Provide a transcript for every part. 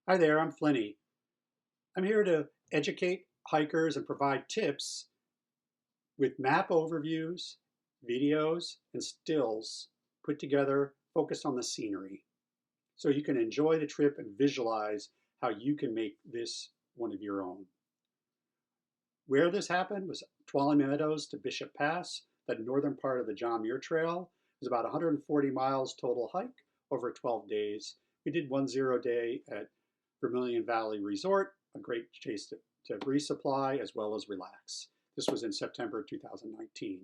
Hi there, I'm Flinny. I'm here to educate hikers and provide tips with map overviews, videos, and stills put together focused on the scenery. So you can enjoy the trip and visualize how you can make this one of your own. Where this happened was Tuoloume Meadows to Bishop Pass, that northern part of the John Muir Trail. It was about 140 miles total hike over 12 days. We did 1 day at Vermilion Valley Resort, a great place to resupply as well as relax. This was in September 2019.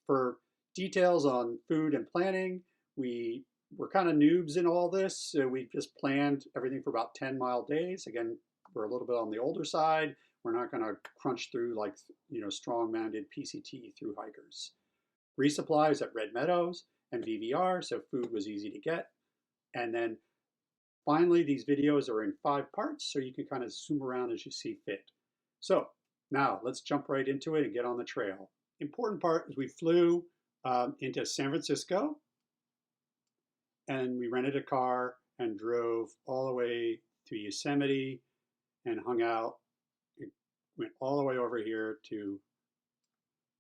For details on food and planning, we were kind of noobs in all this, so we just planned everything for about 10-mile days. Again, we're a little bit on the older side. We're not going to crunch through like strong-minded PCT through hikers. Resupplies at Red Meadows and VVR, so food was easy to get. And then finally, these videos are in 5 parts, so you can kind of zoom around as you see fit. So now let's jump right into it and get on the trail. Important part is we flew into San Francisco, and we rented a car and drove all the way to Yosemite and hung out. And went all the way over here to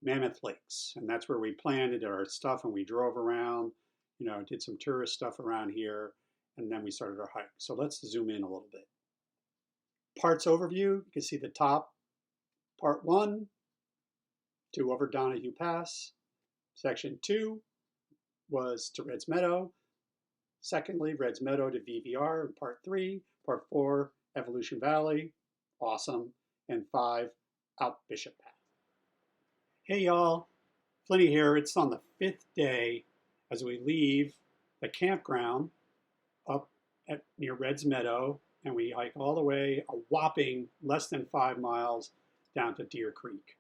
Mammoth Lakes, and that's where we planned it, our stuff, and we drove around, did some tourist stuff around here, and then we started our hike. So let's zoom in a little bit. Parts overview, you can see the top, part 1, to over Donohue Pass. Section 2 was to Red's Meadow. Secondly, Red's Meadow to VVR in part 3. Part 4, Evolution Valley, awesome. And 5, out Bishop Pass. Hey y'all, Flinny here. It's on the 5th day as we leave the campground up near Red's Meadow, and we hike all the way a whopping less than 5 miles down to Deer Creek.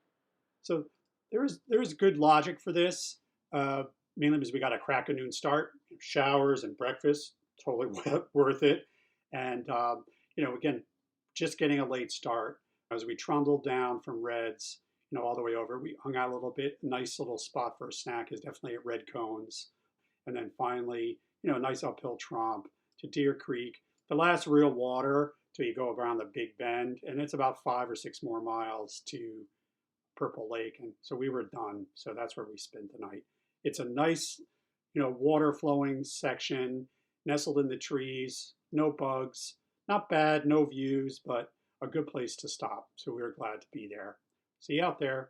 So there's good logic for this, mainly because we got a crack of noon start, showers and breakfast, totally worth it. And again, just getting a late start as we trundled down from Red's, all the way over. We hung out a little bit. A nice little spot for a snack is definitely at Red Cones. And then finally, a nice uphill tromp to Deer Creek. The last real water till you go around the Big Bend, and it's about 5 or 6 more miles to Purple Lake. And so we were done. So that's where we spent the night. It's a nice, water flowing section, nestled in the trees, no bugs, not bad, no views, but a good place to stop. So we were glad to be there. See you out there.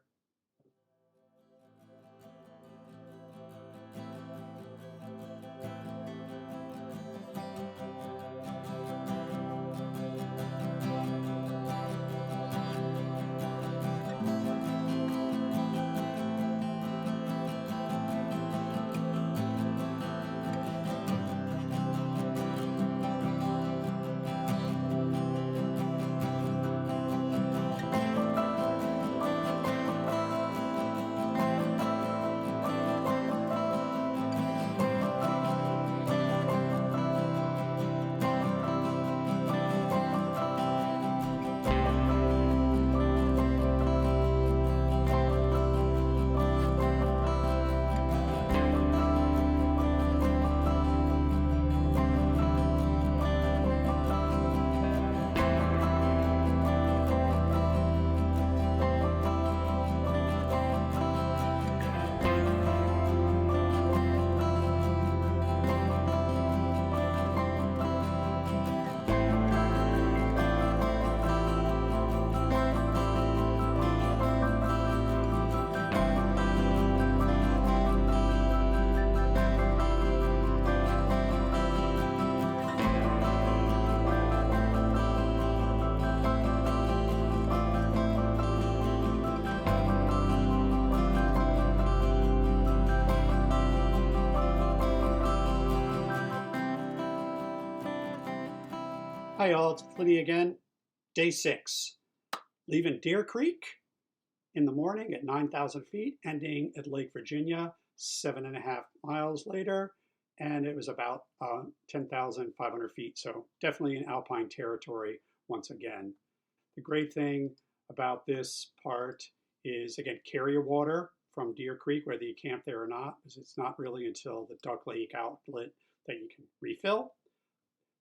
Hi all, it's Flinny again. Day 6. Leaving Deer Creek in the morning at 9,000 feet, ending at Lake Virginia 7.5 miles later, and it was about 10,500 feet, so definitely in alpine territory once again. The great thing about this part is, again, carrier water from Deer Creek, whether you camp there or not, because it's not really until the Duck Lake outlet that you can refill.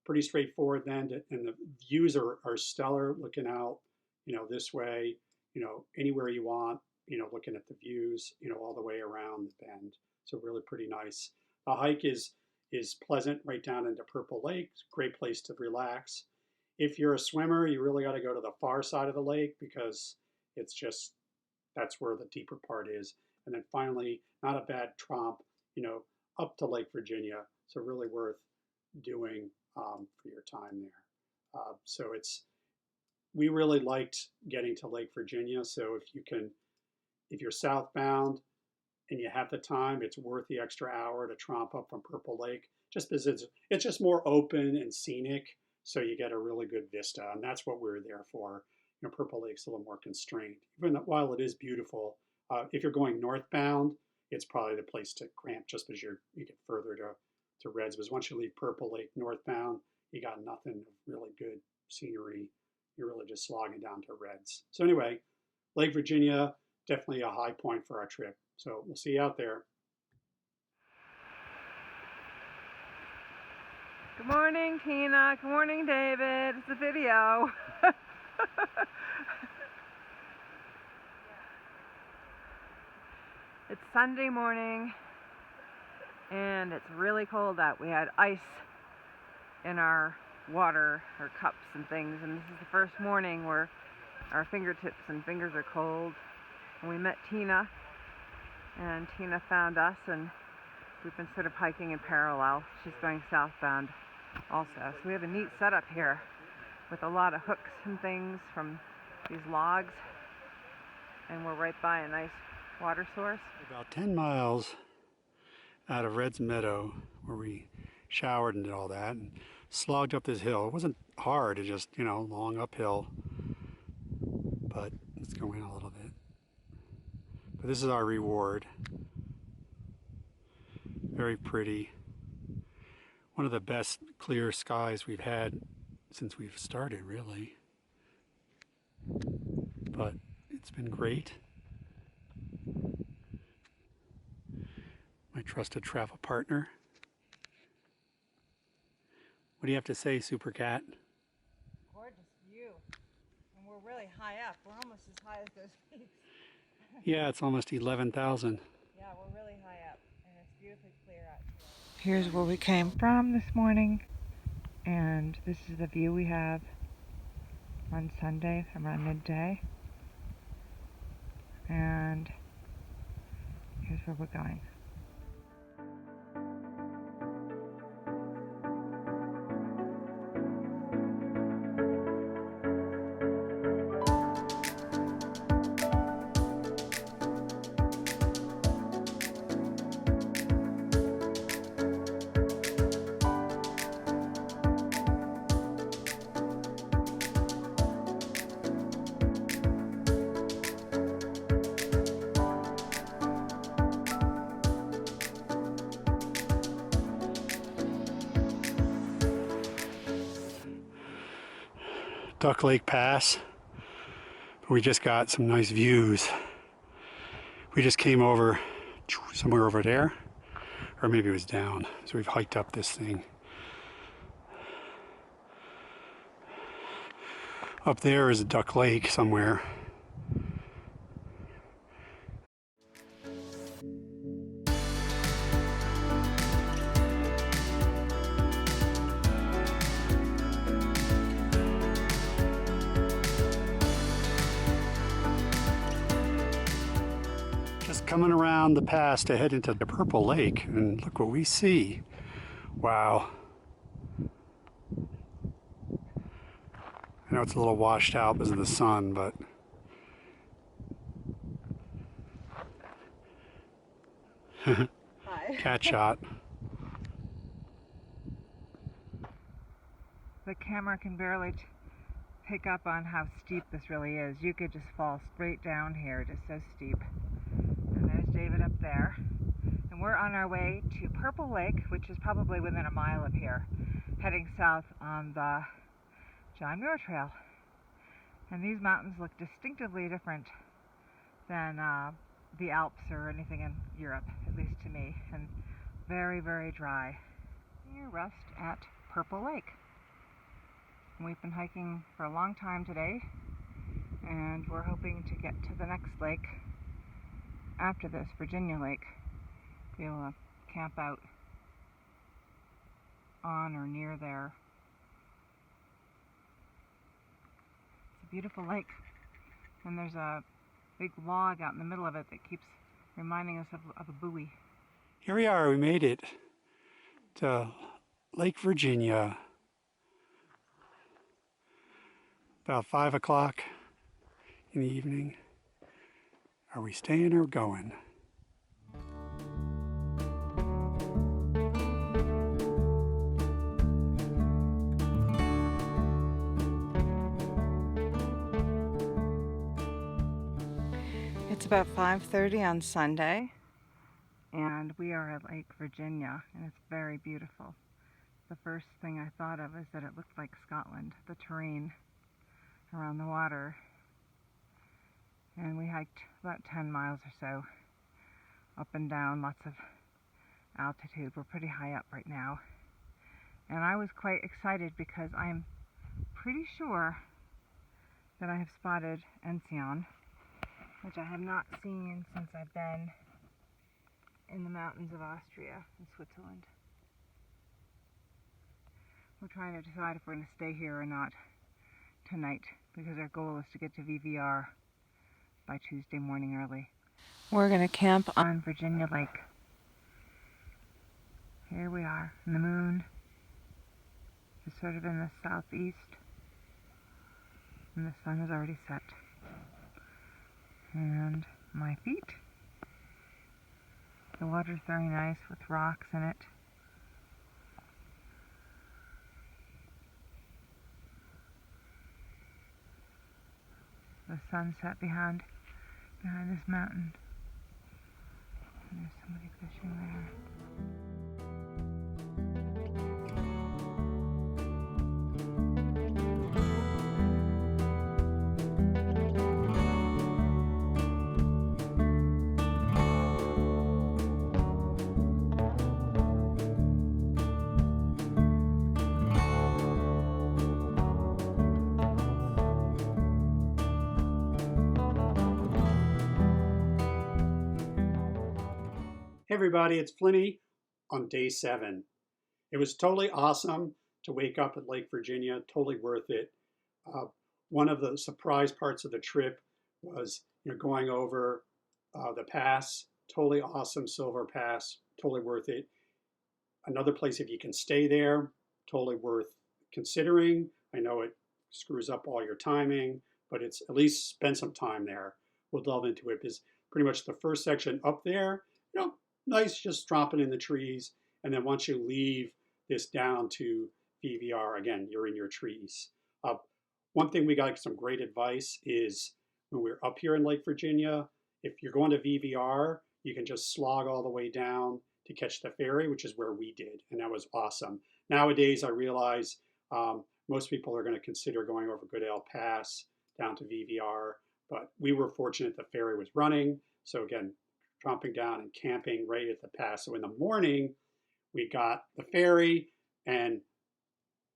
pretty straightforward then, and the views are stellar looking out, this way, anywhere you want, looking at the views, all the way around the bend. So really pretty nice. The hike is pleasant right down into Purple Lake. Great place to relax. If you're a swimmer, you really got to go to the far side of the lake because it's just, that's where the deeper part is. And then finally, not a bad tromp, up to Lake Virginia. So really worth doing for your time there. We really liked getting to Lake Virginia. So if you're southbound and you have the time, it's worth the extra hour to tromp up from Purple Lake, just because it's just more open and scenic. So you get a really good vista, and that's what we're there for. Purple Lake's a little more constrained. Even while it is beautiful, if you're going northbound, it's probably the place to cramp just because you get further to Reds. Because once you leave Purple Lake northbound, you got nothing of really good scenery. You're really just slogging down to Reds. So anyway, Lake Virginia, definitely a high point for our trip. So we'll see you out there. Good morning, Tina. Good morning, David. It's a video. It's Sunday morning and it's really cold out. We had ice in our water, our cups and things, and this is the first morning where our fingertips and fingers are cold. And we met Tina, and Tina found us, and we've been sort of hiking in parallel. She's going southbound also. So we have a neat setup here with a lot of hooks and things from these logs, and we're right by a nice water source. About 10 miles out of Red's Meadow, where we showered and did all that, and slogged up this hill. It wasn't hard, it just, long uphill, but it's going a little bit. But this is our reward. Very pretty. One of the best clear skies we've had since we've started, really. But it's been great. My trusted travel partner. What do you have to say, Super Cat? Gorgeous view. And we're really high up. We're almost as high as those peaks. Yeah, it's almost 11,000. Yeah, we're really high up, and it's beautifully clear out here. Here's where we came from this morning, and this is the view we have on Sunday around midday. And here's where we're going. Duck Lake Pass. We just got some nice views. We just came over somewhere over there, or maybe it was down. So we've hiked up this thing. Up there is a Duck Lake somewhere. Coming around the pass to head into the Purple Lake, and look what we see. Wow. I know it's a little washed out because of the sun, but Hi. Cat shot. The camera can barely pick up on how steep this really is. You could just fall straight down here. It is so steep. And there's David up there. And we're on our way to Purple Lake, which is probably within a mile of here, heading south on the John Muir Trail. And these mountains look distinctively different than the Alps or anything in Europe, at least to me, and very, very dry. You rest at Purple Lake. We've been hiking for a long time today, and we're hoping to get to the next lake after this, Virginia Lake, be able to camp out on or near there. It's a beautiful lake, and there's a big log out in the middle of it that keeps reminding us of a buoy. Here we are, we made it to Lake Virginia. About 5 o'clock in the evening. Are we staying or going? It's about 5:30 on Sunday, and we are at Lake Virginia, and it's very beautiful. The first thing I thought of is that it looked like Scotland, the terrain around the water. And we hiked about 10 miles or so, up and down, lots of altitude. We're pretty high up right now. And I was quite excited because I'm pretty sure that I have spotted Enzian, which I have not seen since I've been in the mountains of Austria and Switzerland. We're trying to decide if we're going to stay here or not tonight, because our goal is to get to VVR by Tuesday morning early. We're going to camp on Virginia Lake. Here we are, and the moon is sort of in the southeast, and the sun has already set. And my feet. The water's very nice with rocks in it. The sunset behind this mountain. And there's somebody fishing there. Hey everybody, it's Flinny on day 7. It was totally awesome to wake up at Lake Virginia, totally worth it. One of the surprise parts of the trip was going over the pass, totally awesome Silver Pass, totally worth it. Another place, if you can stay there, totally worth considering. I know it screws up all your timing, but it's at least spend some time there. We'll delve into it because pretty much the first section up there, nice just dropping in the trees. And then once you leave this down to VVR, again, you're in your trees. One thing we got some great advice is when we're up here in Lake Virginia, if you're going to VVR, you can just slog all the way down to catch the ferry, which is where we did. And that was awesome. Nowadays, I realize most people are going to consider going over Goodale Pass down to VVR, but we were fortunate the ferry was running. So again, dropping down and camping right at the pass. So in the morning, we got the ferry and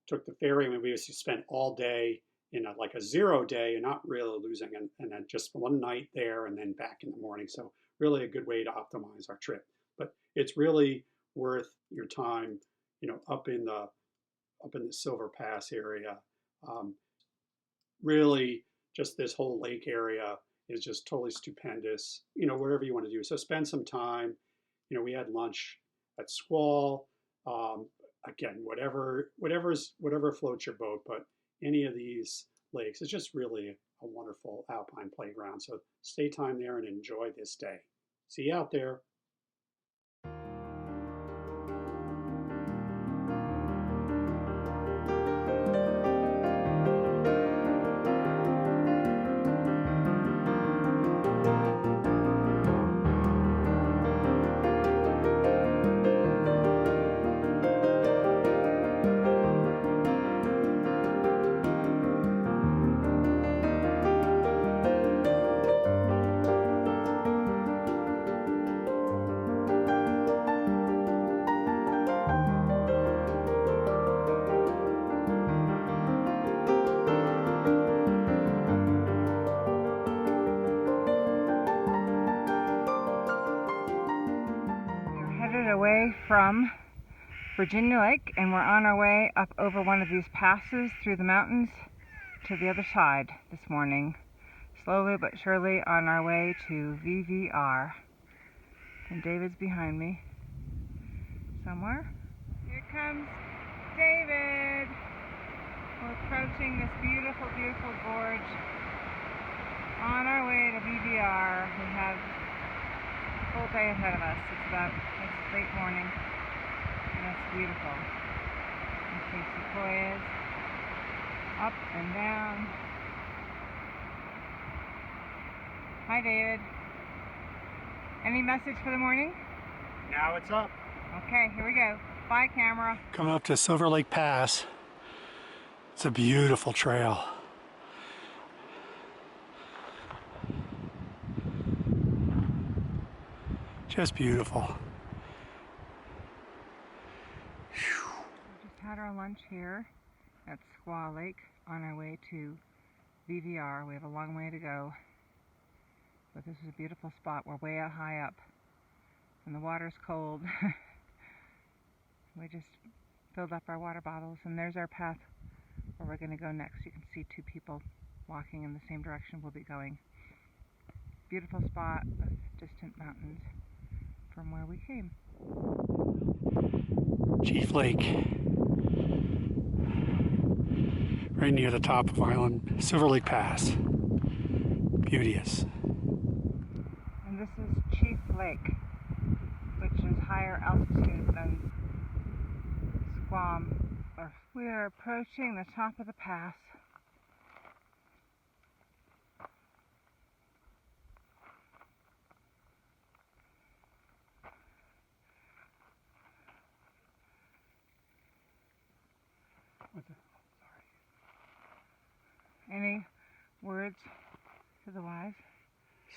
took the ferry, and we spent all day in a 0 day and not really losing, and then just one night there and then back in the morning. So really a good way to optimize our trip. But it's really worth your time, up in the Silver Pass area. Really, just this whole lake area is just totally stupendous, wherever you want to do. So spend some time. We had lunch at Squall. Again, whatever floats your boat, but any of these lakes, it's just really a wonderful alpine playground. So stay time there and enjoy this day. See you out there. from Virginia Lake, and we're on our way up over one of these passes through the mountains to the other side this morning. Slowly but surely on our way to VVR. And David's behind me somewhere. Here comes David. We're approaching this beautiful, beautiful gorge on our way to VVR. We have a full day ahead of us. It's late morning. And it's beautiful. You see sequoias up and down. Hi, David. Any message for the morning? Now it's up. Okay, here we go. Bye, camera. Coming up to Silver Lake Pass. It's a beautiful trail. Just beautiful. We just had our lunch here at Squaw Lake on our way to VVR. We have a long way to go, but this is a beautiful spot. We're way out high up and the water's cold. We just filled up our water bottles, and there's our path where we're going to go next. You can see two people walking in the same direction we'll be going. Beautiful spot with distant mountains from where we came. Chief Lake, right near the top of Island, Silver Lake Pass. Beauteous. And this is Chief Lake, which is higher altitude than Squam. We are approaching the top of the pass. Any words to the wise?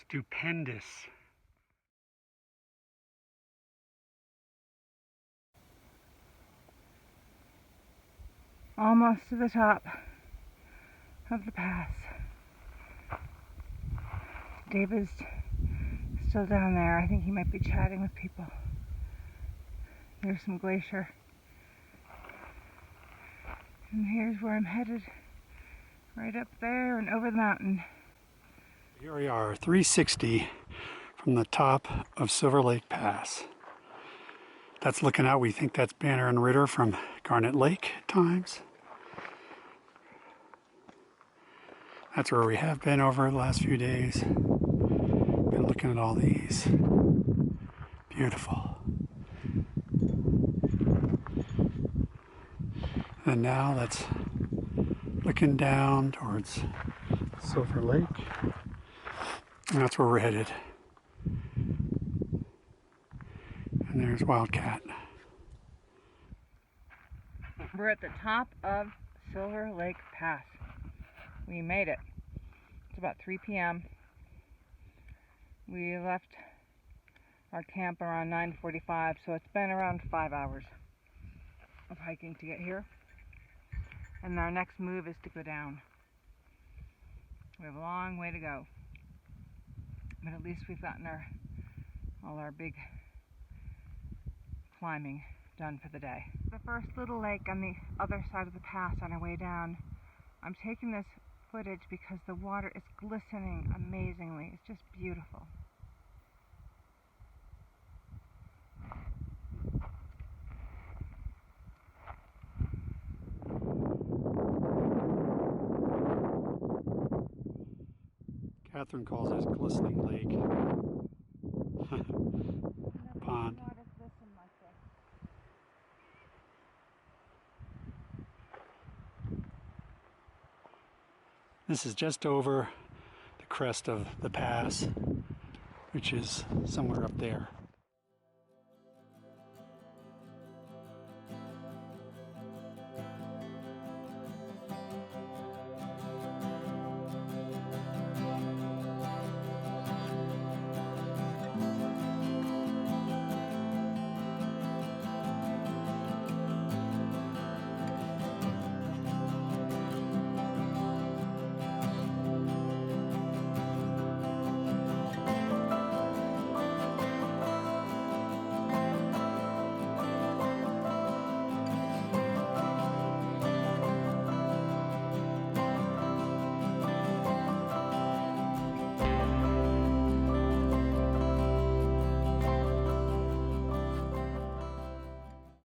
Stupendous. Almost to the top of the pass. David's still down there. I think he might be chatting with people. There's some glacier. And here's where I'm headed. Right up there and over the mountain. Here we are, 360 from the top of Silver Lake Pass. That's looking out. We think that's Banner and Ritter from Garnet Lake at times. That's where we have been over the last few days. Been looking at all these. Beautiful. And now that's looking down towards Silver Lake. And that's where we're headed. And there's Wildcat. We're at the top of Silver Lake Pass. We made it. It's about 3 p.m. We left our camp around 9:45, so it's been around 5 hours of hiking to get here. And our next move is to go down. We have a long way to go. But at least we've gotten all our big climbing done for the day. The first little lake on the other side of the pass on our way down. I'm taking this footage because the water is glistening amazingly. It's just beautiful. Catherine calls this glistening lake. Pond. This is just over the crest of the pass, which is somewhere up there.